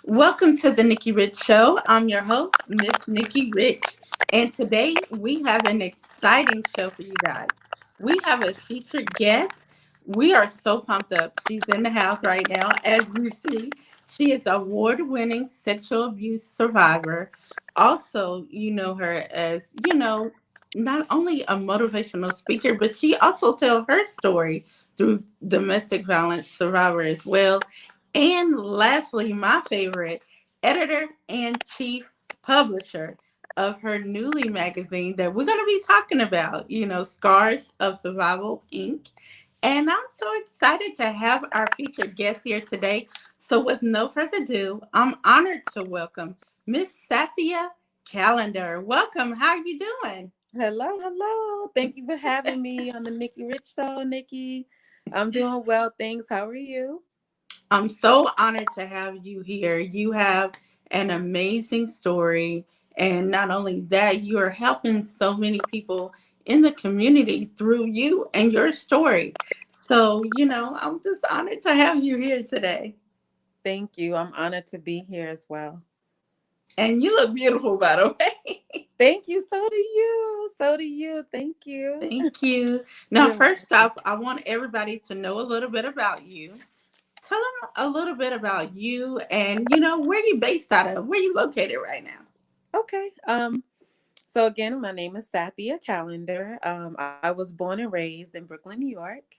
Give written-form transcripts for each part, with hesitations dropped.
Welcome to the Nikki Rich Show. I'm your host, Miss Nikki Rich. And today we have an exciting show for you guys. We have a featured guest. We are so pumped up. She's in the house right now. As you see, she is award-winning sexual abuse survivor. Also, you know her as, not only a motivational speaker, but she also tells her story through domestic violence survivor as well. And lastly, my favorite, editor and chief publisher of her newly magazine that we're going to be talking about, Scars of Survival Inc. And I'm so excited to have our featured guest here today. So, with no further ado, I'm honored to welcome Miss Sathya Callender. Welcome. How are you doing? Hello, hello. Thank you for having me on the Nikki Rich Show, Nikki. I'm doing well, thanks. How are you? I'm so honored to have you here. You have an amazing story. And not only that, you are helping so many people in the community through you and your story. So, I'm just honored to have you here today. Thank you. I'm honored to be here as well. And you look beautiful, by the way. Thank you. So do you. So do you. Thank you. Thank you. Now, You're first welcome. off, I want everybody to know a little bit about you. Tell them a little bit about you and, where you based out of, where you located right now. Okay. So again, my name is Sathya Callender. I was born and raised in Brooklyn, New York.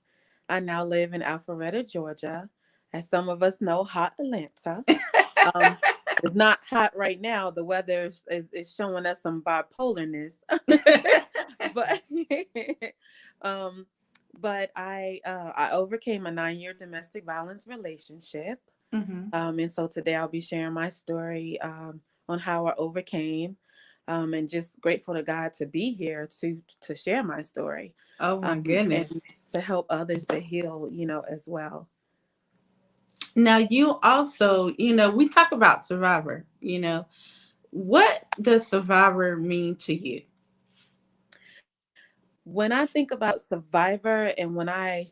I now live in Alpharetta, Georgia. As some of us know, hot Atlanta. Um, it's not hot right now. The weather is showing us some bipolarness, but um, but I overcame a 9-year domestic violence relationship, Hmm. and so today I'll be sharing my story on how I overcame, and just grateful to God to be here to share my story, Oh my goodness. and to help others to heal, as well. Now you also, we talk about survivor, what does survivor mean to you? When I think about survivor and when I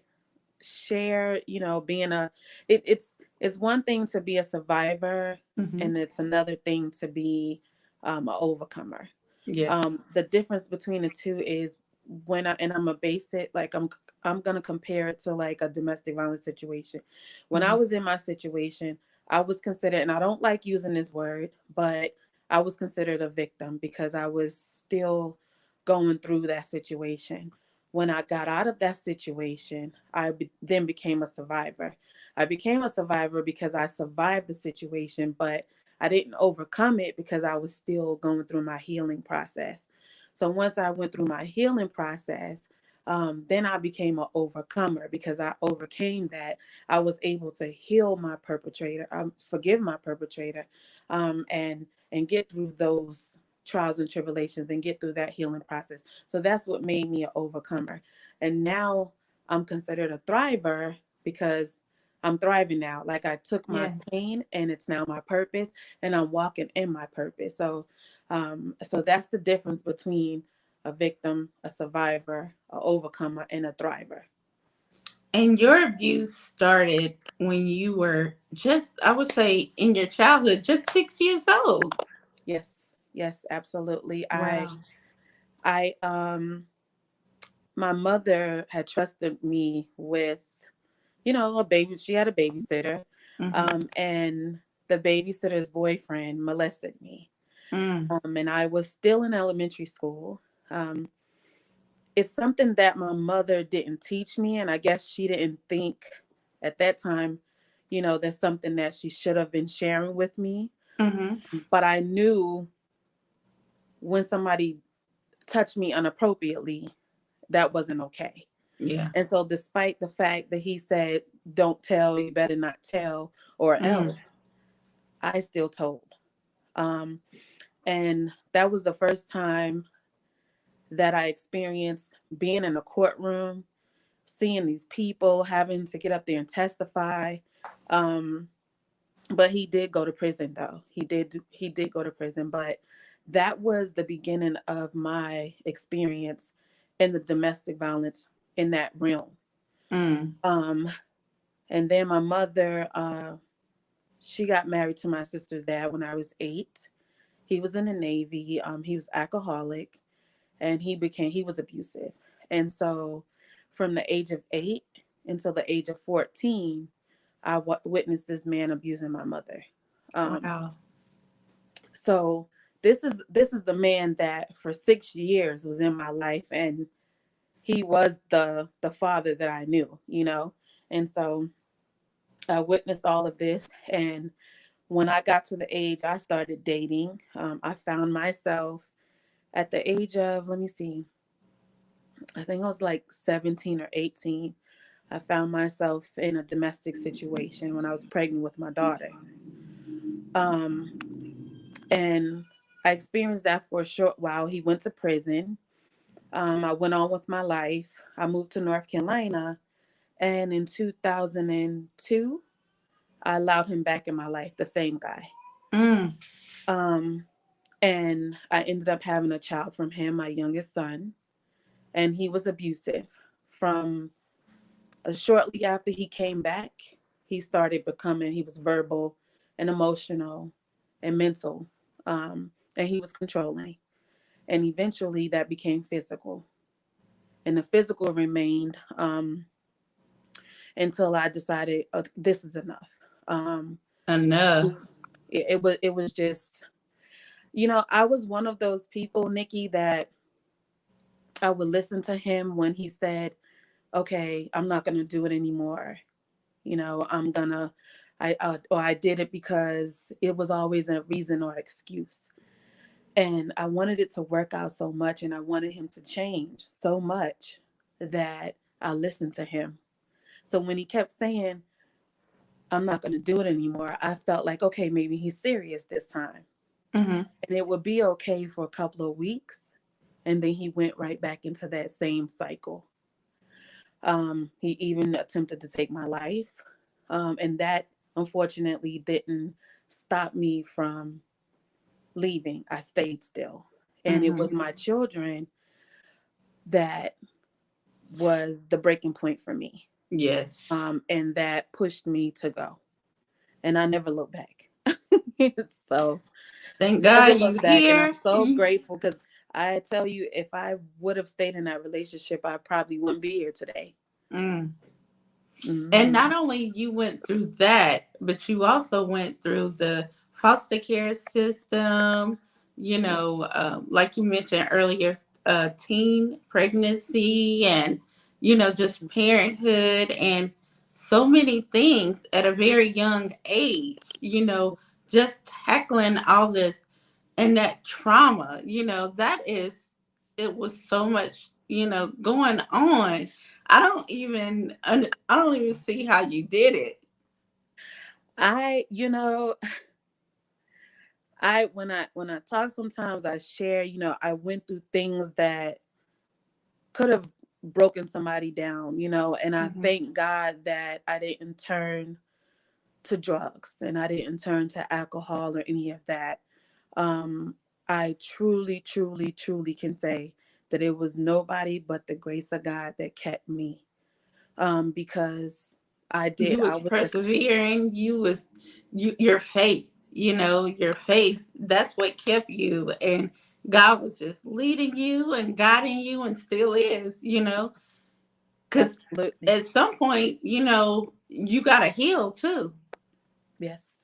share, being it's one thing to be a survivor Hmm. and it's another thing to be an overcomer. Yes. The difference between the two is and I'm gonna base it like I'm gonna compare it to like a domestic violence situation. When I Hmm. was in my situation, I was considered, and I don't like using this word, but I was considered a victim because I was still going through that situation. When I got out of that situation, then became a survivor. I became a survivor because I survived the situation, but I didn't overcome it because I was still going through my healing process. So once I went through my healing process, then I became an overcomer because I overcame that. I was able to heal my perpetrator, forgive my perpetrator, and get through those trials and tribulations and get through that healing process. So that's what made me an overcomer. And now I'm considered a thriver because I'm thriving now. Like I took my Yes. pain and it's now my purpose and I'm walking in my purpose. So that's the difference between a victim, a survivor, a overcomer, and a thriver. And your abuse started when you were just, I would say, in your childhood, just 6 years old. Yes, yes, absolutely. Wow. I my mother had trusted me with, a baby. She had a babysitter, Hmm. and the babysitter's boyfriend molested me. Mm. And I was still in elementary school. Um, it's something that my mother didn't teach me, and I guess she didn't think at that time, that's something that she should have been sharing with me. Hmm. But I knew when somebody touched me inappropriately, that wasn't okay. Yeah. And so, despite the fact that he said, "Don't tell, you better not tell, or Mm. else," I still told. Um, and that was the first time that I experienced being in a courtroom, seeing these people having to get up there and testify. Um, but he did go to prison, though. He did go to prison, but that was the beginning of my experience in the domestic violence in that realm. Mm. Um, and then my mother She got married to my sister's dad when I was 8. He was in the Navy. He was alcoholic, and he was abusive. And so from the age of 8 until the age of 14, witnessed this man abusing my mother. Um, Wow. so this is the man that for 6 years was in my life, and he was the father that I knew, And so I witnessed all of this, and when I got to the age I started dating, I found myself at the age of, let me see, I think I was like 17 or 18. I found myself in a domestic situation when I was pregnant with my daughter. Um, and I experienced that for a short while. He went to prison. I went on with my life. I moved to North Carolina. And in 2002, I allowed him back in my life, the same guy. Mm. Um, and I ended up having a child from him, my youngest son. And he was abusive. From shortly after he came back, he was verbal and emotional and mental. And he was controlling. And eventually that became physical. And the physical remained until I decided, this is enough. Um, Enough. it was just, I was one of those people, Nikki, that I would listen to him when he said, okay, I'm not going to do it anymore. I'm gonna, or I did it because it was always a reason or excuse. And I wanted it to work out so much, and I wanted him to change so much that I listened to him. So when he kept saying, I'm not going to do it anymore, I felt like, okay, maybe he's serious this time. Mm-hmm. And it would be okay for a couple of weeks. And then he went right back into that same cycle. He even attempted to take my life. And that unfortunately didn't stop me from leaving. I stayed still. And it Mm-hmm. was my children that was the breaking point for me. Yes. And that pushed me to go. And I never looked back. So Thank never God you looked back. And I'm here. so grateful because I tell you, if I would have stayed in that relationship, I probably wouldn't be here today. Mm. And Hmm. not only you went through that, but you also went through the foster care system, Yes. like you mentioned earlier, teen pregnancy and, just parenthood and so many things at a very young age, just tackling all this and that trauma, it was so much, going on. I don't even see how you did it. I, you know, I when I talk sometimes I share, I went through things that could have broken somebody down, and I Hmm. thank God that I didn't turn to drugs and I didn't turn to alcohol or any of that. Um, I truly, truly, truly can say that it was nobody but the grace of God that kept me. Because You I was was a, persevering. Your faith. Your faith. That's what kept you, and God was just leading you and guiding you, and still is. Because absolutely, at some point, you gotta heal too. yes,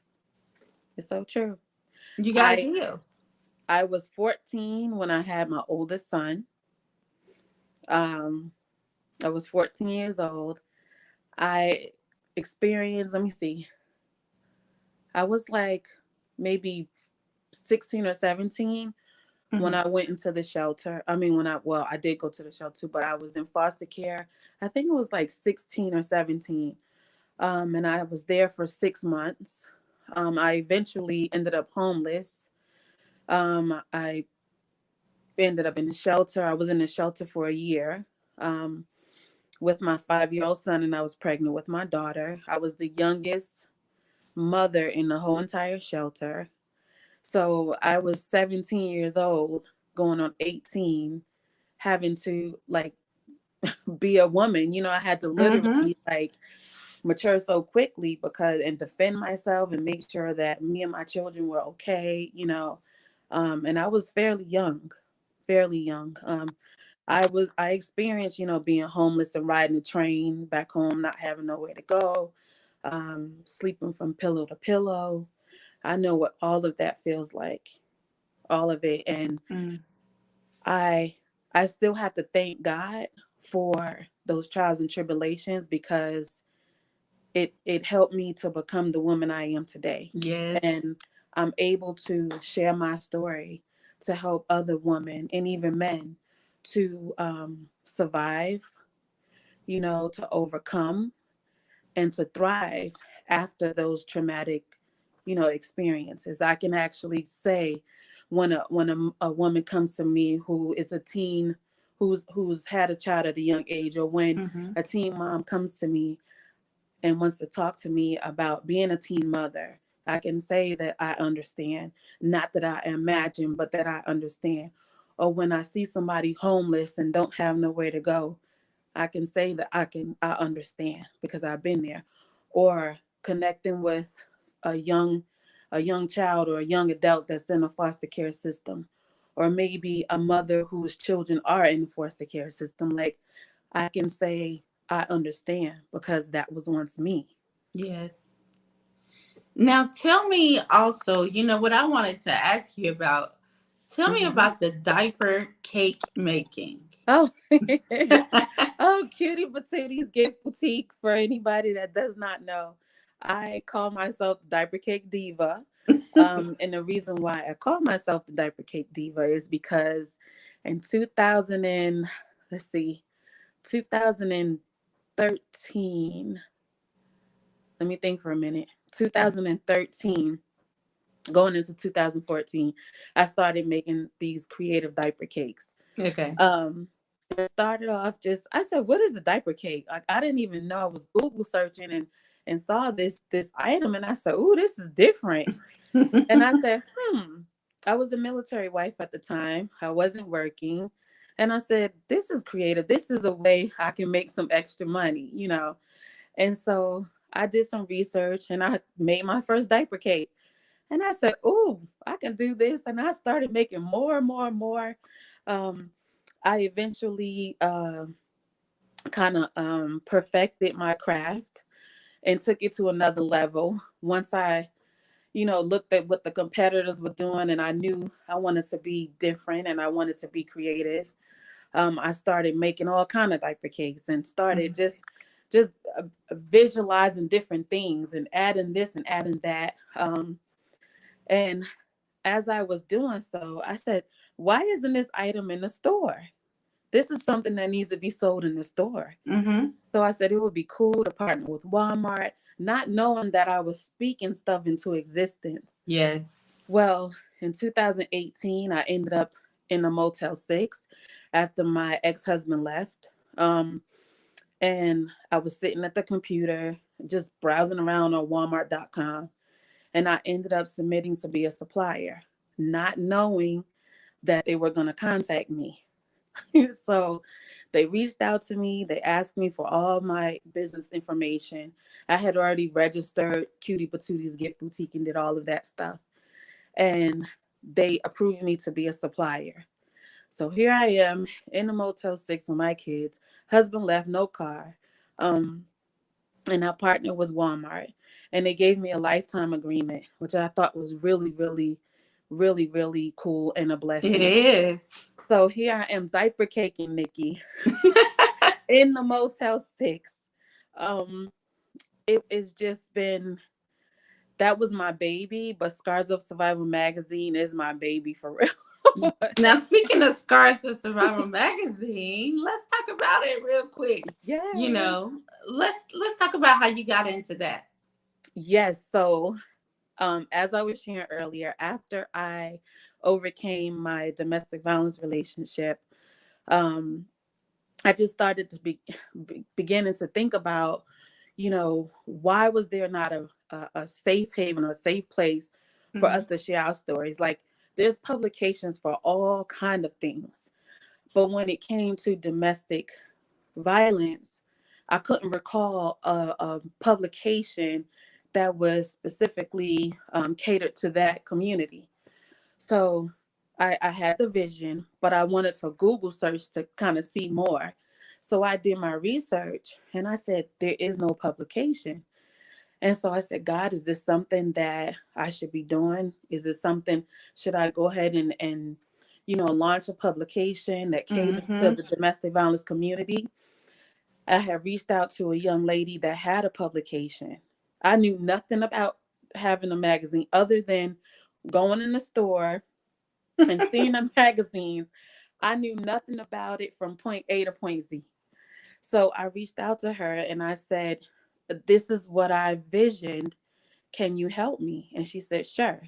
it's so true. You gotta I heal. I was 14 when I had my oldest son. Um, I was 14 years old. I experienced, let me see, I was like maybe 16 or 17 when Hmm. I went into the shelter. I mean, I did go to the shelter, but I was in foster care. I think it was like 16 or 17. And I was there for 6 months. I eventually ended up homeless. I ended up in the shelter. I was in the shelter for a year. Um, with my 5-year-old son, and I was pregnant with my daughter. I was the youngest mother in the whole entire shelter. So I was 17 years old, going on 18, having to like be a woman. I had to Hmm. literally like mature so quickly because and defend myself and make sure that me and my children were okay, and I was fairly young. I experienced, being homeless and riding the train back home, not having nowhere to go, sleeping from pillow to pillow. I know what all of that feels like, all of it. And Mm. I I still have to thank God for those trials and tribulations because it helped me to become the woman I am today. Yes. And I'm able to share my story to help other women and even men to survive, to overcome and to thrive after those traumatic, experiences. I can actually say when a woman comes to me who is a teen who's had a child at a young age, or when Mm-hmm. a teen mom comes to me and wants to talk to me about being a teen mother, I can say that I understand. Not that I imagine, but that I understand. Or when I see somebody homeless and don't have nowhere to go, I can say that I understand because I've been there. Or connecting with a young a young child or a young adult that's in a foster care system, or maybe a mother whose children are in the foster care system. Like, I can say I understand because that was once me. Yes. Now tell me also, what I wanted to ask you about. Tell me Hmm. about the diaper cake making. Oh, oh, Cutie Patooties Gift Boutique. For anybody that does not know, I call myself the Diaper Cake Diva. And the reason why I call myself the Diaper Cake Diva is because in 2000 and let's see, 2013. Let me think for a minute. 2013, going into 2014, I started making these creative diaper cakes. Okay. And it started off just, I said, what is a diaper cake? Like, I didn't even know. I was Google searching and saw this item, and I said, oh, this is different. And I said, I was a military wife at the time. I wasn't working. And I said, this is creative. This is a way I can make some extra money. And so I did some research and I made my first diaper cake. And I said, oh, I can do this. And I started making more and more and more. Um, I eventually kind of perfected my craft and took it to another level. Once I, looked at what the competitors were doing, and I knew I wanted to be different and I wanted to be creative. I started making all kind of diaper cakes and started just visualizing different things and adding this and adding that. And as I was doing so, I said, why isn't this item in the store? This is something that needs to be sold in the store. Mm-hmm. So I said it would be cool to partner with Walmart, not knowing that I was speaking stuff into existence. Yes. Well, in 2018, I ended up in a Motel 6 after my ex-husband left. And I was sitting at the computer, just browsing around on Walmart.com. And I ended up submitting to be a supplier, not knowing that they were going to contact me. So they reached out to me. They asked me for all my business information. I had already registered Cutie Patooties Gift Boutique and did all of that stuff. And they approved me to be a supplier. So here I am in a Motel 6 with my kids. Husband left, no car. Um, and I partnered with Walmart. And they gave me a lifetime agreement, which I thought was really, really, really, really cool and a It blessing. is. So here I am diaper caking Nikki in the Motel 6. Um, it has just been, that was my baby, but Scars of Survival magazine is my baby for real. Now, speaking of Scars of Survival magazine, let's talk about it real quick. You Yes. know, let's talk about how you got into that. Yes. So, as I was sharing earlier, after I overcame my domestic violence relationship, um, I just started to beginning to think about, why was there not a safe haven or a safe place for Mm-hmm. us to share our stories? Like, there's publications for all kind of things, but when it came to domestic violence, I couldn't recall a publication that was specifically catered to that community. So I had the vision, but I wanted to Google search to kind of see more. So I did my research and I said, there is no publication. And so I said, God, is this something that I should be doing? Is this something, should I go ahead and launch a publication that caters to Mm-hmm. the domestic violence community? I have reached out to a young lady that had a publication. I knew nothing about having a magazine other than going in the store and seeing the magazines. I knew nothing about it from point A to point Z. So I reached out to her and I said, this is what I visioned. Can you help me? And she said, sure.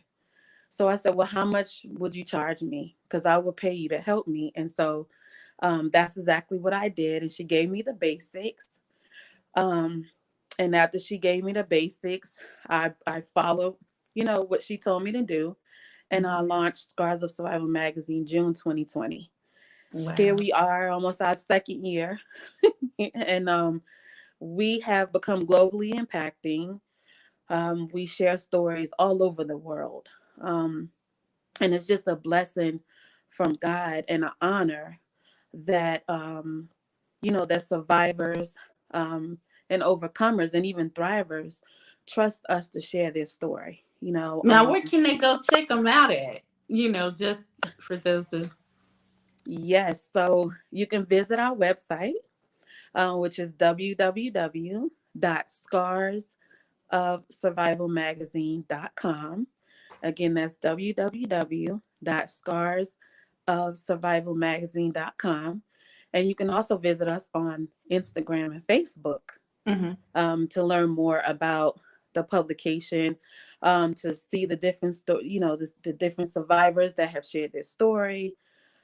So I said, well, how much would you charge me? Because I will pay you to help me. And so that's exactly what I did. And she gave me the basics. Um, and after she gave me the basics, I followed, what she told me to do. And I launched Scars of Survival magazine June 2020. Here Wow. we are, almost our second year. And we have become globally impacting. We share stories all over the world. Um, and it's just a blessing from God and an honor that that survivors and overcomers and even thrivers trust us to share their story. Now, where can they go check them out at? Just for those who. Yes, so you can visit our website, which is www.scarsofsurvivalmagazine.com. Again, that's www.scarsofsurvivalmagazine.com. And you can also visit us on Instagram and Facebook Mm-hmm. to learn more about the publication, to see the different the different survivors that have shared their story.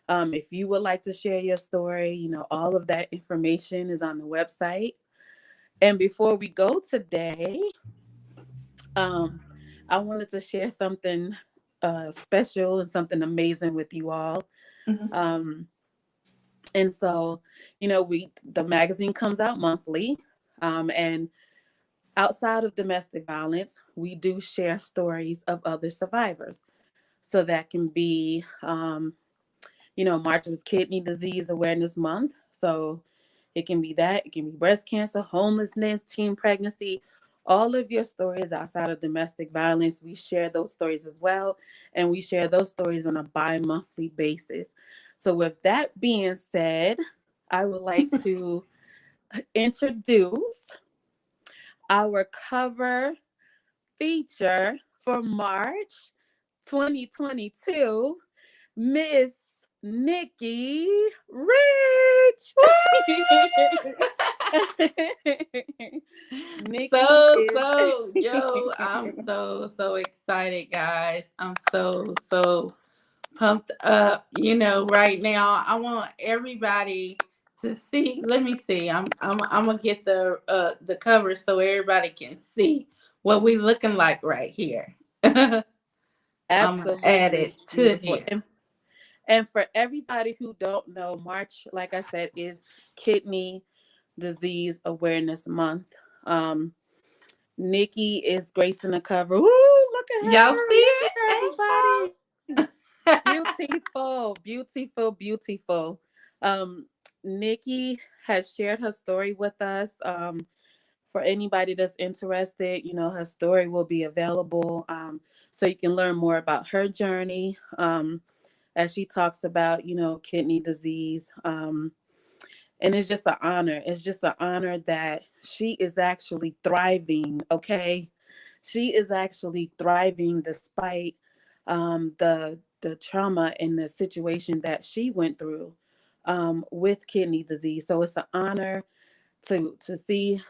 If you would like to share your story, all of that information is on the website. And before we go today, um, I wanted to share something special and something amazing with you all. Mm-hmm. Um, and so, the magazine comes out monthly, and outside of domestic violence, we do share stories of other survivors. So that can be, March was Kidney Disease Awareness Month. So it can be that, it can be breast cancer, homelessness, teen pregnancy, all of your stories outside of domestic violence. We share those stories as well. And we share those stories on a bi monthly basis. So, with that being said, I would like to introduce our cover feature for March 2022, Miss Nikki Rich. Nikki is Yo, I'm so excited, guys. I'm so pumped up. Right now, I want everybody to see. Let me see. I'm gonna get the cover so everybody can see what we looking like right here. I'm gonna add absolutely it to beautiful. here. And for everybody who don't know, March, like I said, is Kidney Disease Awareness Month. Um, Nikki is gracing the cover. Woo! Look at Y'all her! see Look it? at her, everybody! Beautiful, beautiful, beautiful. Um, Nikki has shared her story with us. For anybody that's interested, her story will be available. So you can learn more about her journey. As she talks about, kidney disease. And it's just an honor. It's just an honor that she is actually thriving. Okay, she is actually thriving despite the trauma and the situation that she went through with kidney disease. So it's an honor to see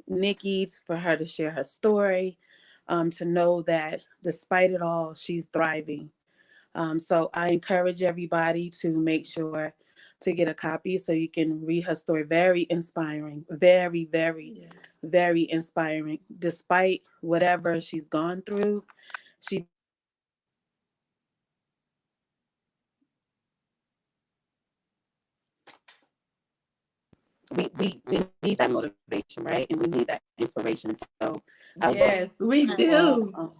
Nikki, for her to share her story, to know that despite it all, she's thriving. So I encourage everybody to make sure to get a copy so you can read her story. Very inspiring, very, very, Yeah. very inspiring. Despite whatever she's gone through, she doesn't give up. we need that motivation, right? And we need that inspiration. So I love Yes, we you all. do.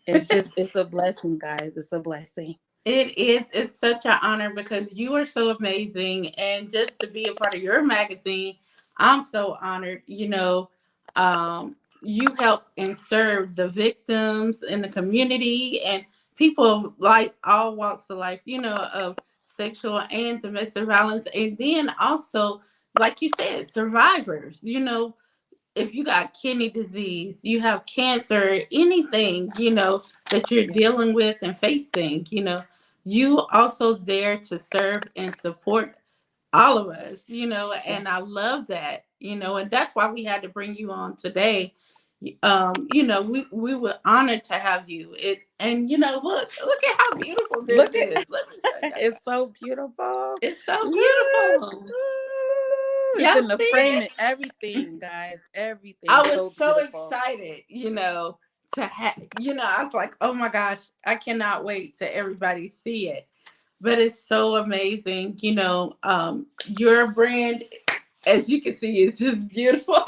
It's a blessing, guys. It's a blessing. It is. It's such an honor because you are so amazing, and just to be a part of your magazine, I'm so honored. You help and serve the victims in the community and people like all walks of life. Of sexual and domestic violence, and then also, like you said, survivors. If you got kidney disease, you have cancer, anything, that you're Yeah. dealing with and facing, you also there to serve and support all of us, Yeah. and I love that, and that's why we had to bring you on today. We were honored to have you. And look at how beautiful this Look is. at Let me show y'all. it's so beautiful. It's so Look. beautiful. Ooh, it's Y'all in the see frame it? and everything, guys. Everything I was so so beautiful. excited, to have, I was like, oh my gosh, I cannot wait to everybody see it. But it's so amazing, your brand, as you can see, is just beautiful.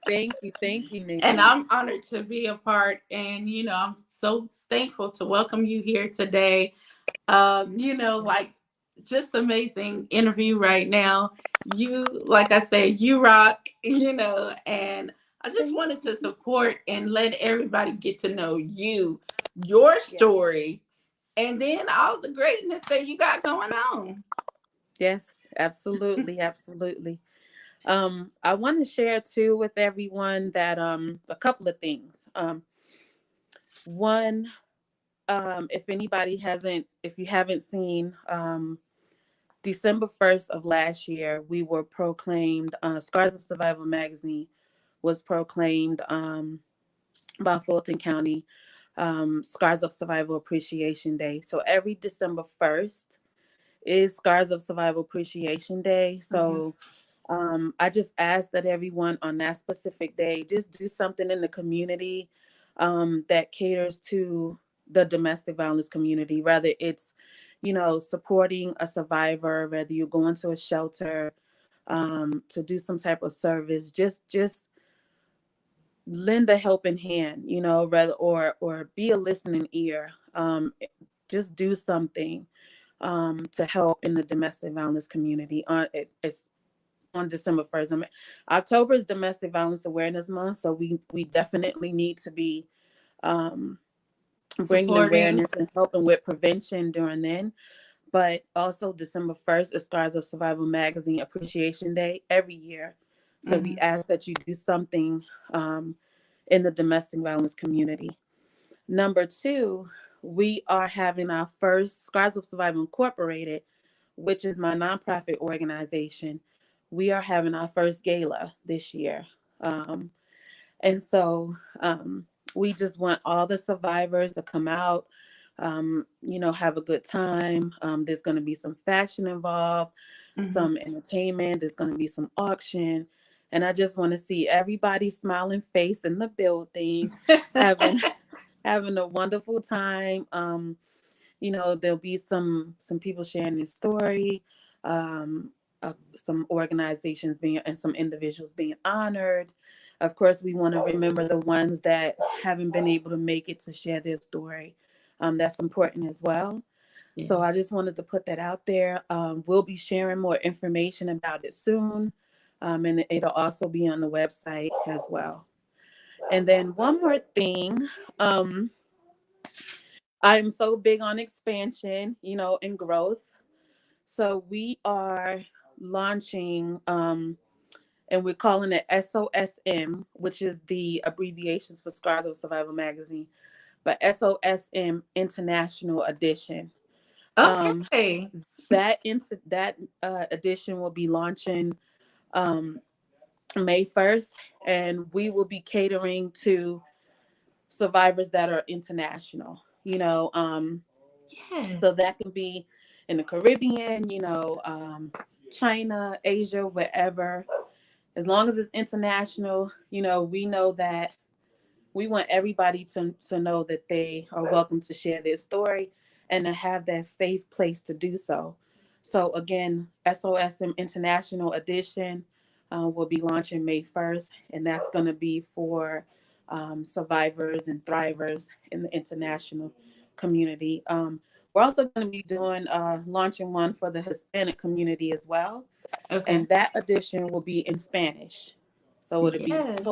Thank you, And Nikki. I'm honored to be a part. And, I'm so thankful to welcome you here today. Yeah. Like, just amazing interview right now. You, like I said, you rock, and I just Thank wanted to you. support and let everybody get to know you, your Yeah. story, and then all the greatness that you got going on. Yes, absolutely, absolutely. I want to share too with everyone that a couple of things. One, if you haven't seen, December 1st of last year, we were proclaimed, Scars of Survival magazine was proclaimed by Fulton County, Scars of Survival Appreciation Day. So every December 1st is Scars of Survival Appreciation Day. Mhm. So I just ask that everyone on that specific day just do something in the community that caters to the domestic violence community, whether it's, supporting a survivor, whether you're going to a shelter to do some type of service, just lend a helping hand, rather or be a listening ear. Just do something to help in the domestic violence community. It's on December 1st. October is Domestic Violence Awareness Month, so we definitely need to be um, bringing Supporting. awareness and helping with prevention during then. But also December 1st is Scars of Survival Magazine Appreciation Day every year. So we Mhm. ask that you do something um, in the domestic violence community. Number two, we are having our first Scars of Survival Incorporated, which is my nonprofit organization. We are having our first gala this year. Um, and so we just want all the survivors to come out, have a good time. There's going to be some fashion involved, Mhm. some entertainment, there's going to be some auction. And I just want to see everybody smiling face in the building, having having a wonderful time. There'll be some people sharing their story, um, some organizations being and some individuals being honored. Of course, we want to remember the ones that haven't been able to make it to share their story. That's important as well. So Yeah. I just wanted to put that out there. We'll be sharing more information about it soon, and it'll also be on the website as well. And then one more thing. Um, I'm so big on expansion, and growth. So we are launching, and we're calling it SOSM, which is the abbreviations for Scars of Survival Magazine, but SOSM International Edition. Um, Okay. that edition will be launching um, May 1st, and we will be catering to survivors that are international. Yes. So that can be in the Caribbean, China, Asia, wherever. As long as it's international, we know that we want everybody to know that they are welcome to share their story and to have that safe place to do so. So again, SOSM International Edition will be launching May 1st, and that's going to be for survivors and thrivers in the international community. We're also going to be doing launching one for the Hispanic community as well, Okay. and that edition will be in Spanish. So it'll be Yes.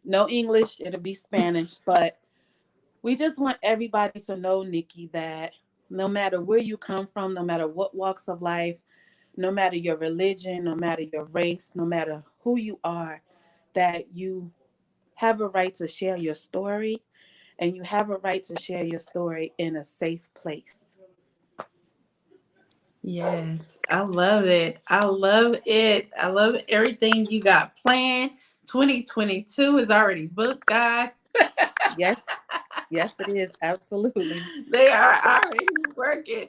no English, it'll be Spanish, but we just want everybody to know, Nikki, that no matter where you come from, no matter what walks of life, no matter your religion, no matter your race, no matter who you are, that you have a right to share your story, and you have a right to share your story in a safe place. Yes. I love it. I love it. I love everything you got planned. 2022 is already booked, guys. Yes, yes, it is. Absolutely. They are already working.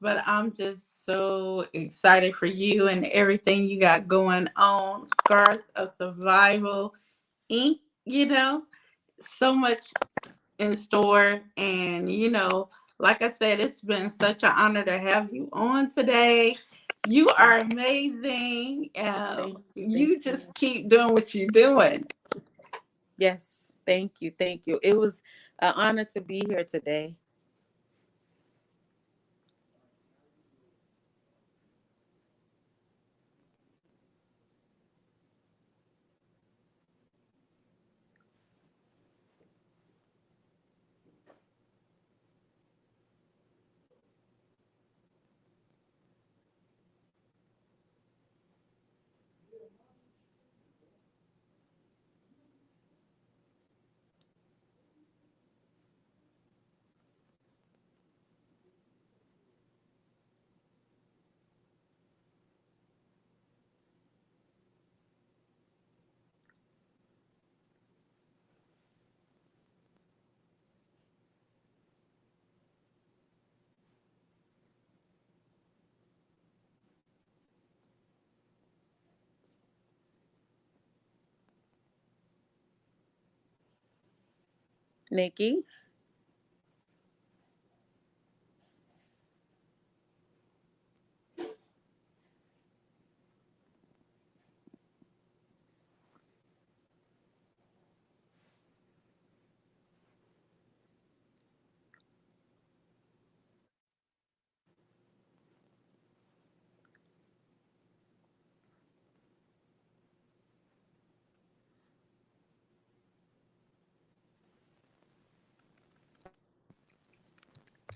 But I'm just so excited for you and everything you got going on. Scars of Survival Inc. So much in store. And like I said, it's been such an honor to have you on today. You are amazing. Thank you. Thank You you. just keep doing what you're doing. Yes, thank you. Thank you. It was an honor to be here today. Nikki?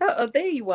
Oh, there you are.